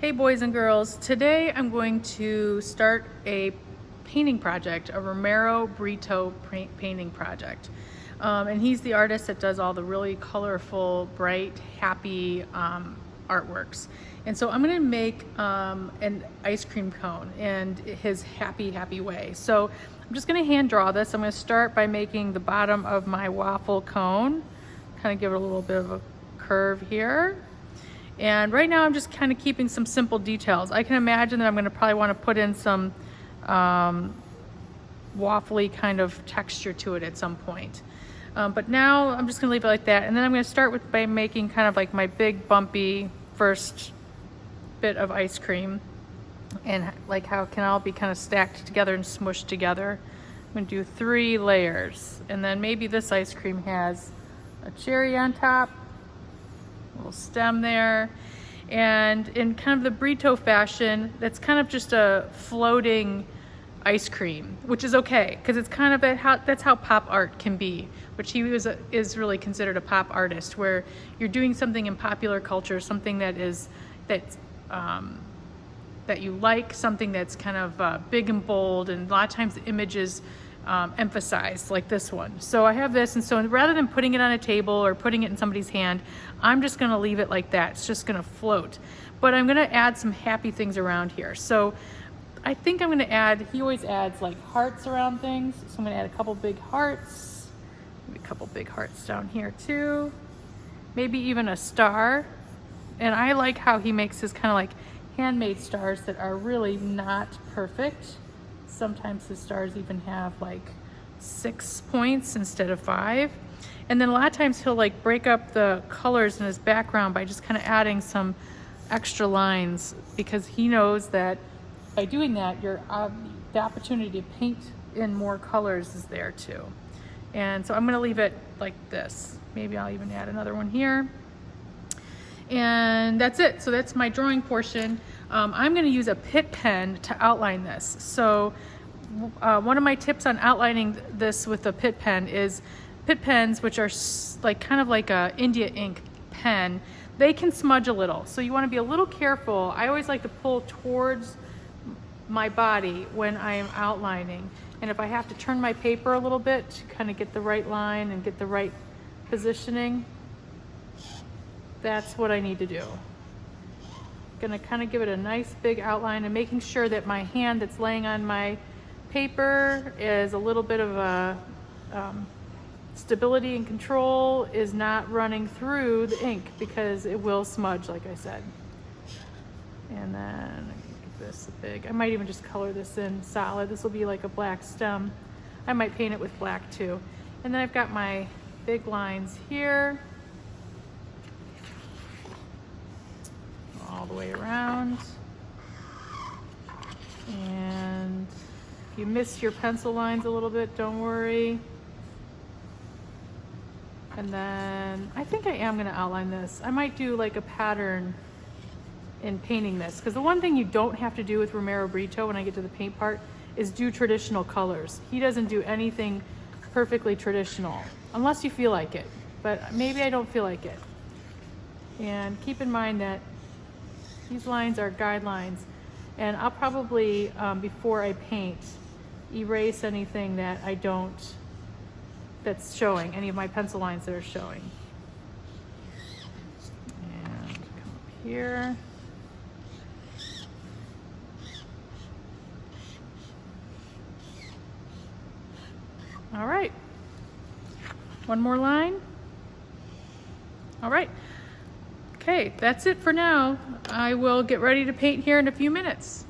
Hey boys and girls, today I'm going to start a painting project, a Romero Britto painting project. And he's the artist that does all the really colorful, bright, happy artworks. And so I'm gonna make an ice cream cone in his happy way. So I'm just gonna hand draw this. I'm gonna start by making the bottom of my waffle cone, kind of give it a little bit of a curve here. And right now I'm just kind of keeping some simple details. I can imagine that I'm going to probably want to put in some waffly kind of texture to it at some point. But now I'm just going to leave it like that. And then I'm going to start by making kind of like my big bumpy first bit of ice cream. And like how it can all be kind of stacked together and smushed together. I'm going to do 3 layers. And then maybe this ice cream has a cherry on top. Little stem there, and in kind of the Brito fashion, that's kind of just a floating ice cream, which is okay because it's kind of that's how pop art can be, which he is really considered a pop artist, where you're doing something in popular culture, something that you like, something that's kind of big and bold, and a lot of times the images emphasized, like this one. So I have this, and so rather than putting it on a table or putting it in somebody's hand, I'm just going to leave it like that. It's just going to float. But I'm going to add some happy things around here. So I think I'm going to add, he always adds like hearts around things. So I'm going to add a couple big hearts, maybe a couple big hearts down here too, maybe even a star. And I like how he makes his kind of like handmade stars that are really not perfect. Sometimes the stars even have like 6 points instead of 5. And then a lot of times he'll like break up the colors in his background by just kind of adding some extra lines, because he knows that by doing that, the opportunity to paint in more colors is there too. And so I'm gonna leave it like this. Maybe I'll even add another one here. And that's it. So that's my drawing portion. I'm going to use a Pitt pen to outline this. So one of my tips on outlining this with a Pitt pen is Pitt pens, which are like kind of like a India ink pen, they can smudge a little. So you want to be a little careful. I always like to pull towards my body when I am outlining. And if I have to turn my paper a little bit to kind of get the right line and get the right positioning, that's what I need to do. Gonna kind of give it a nice big outline and making sure that my hand that's laying on my paper is a little bit of a stability and control, is not running through the ink, because it will smudge, like I said. And then I'm gonna give this a big, I might even just color this in solid. This will be like a black stem. I might paint it with black too. And then I've got my big lines here, all the way around. And if you miss your pencil lines a little bit, don't worry. And then I think I am going to outline this. I might do like a pattern in painting this, because the one thing you don't have to do with Romero Britto when I get to the paint part is do traditional colors. He doesn't do anything perfectly traditional unless you feel like it, but maybe I don't feel like it. And keep in mind that these lines are guidelines, and I'll probably, before I paint, erase anything that that's showing, any of my pencil lines that are showing. And come up here. All right, one more line. All right. Okay, that's it for now. I will get ready to paint here in a few minutes.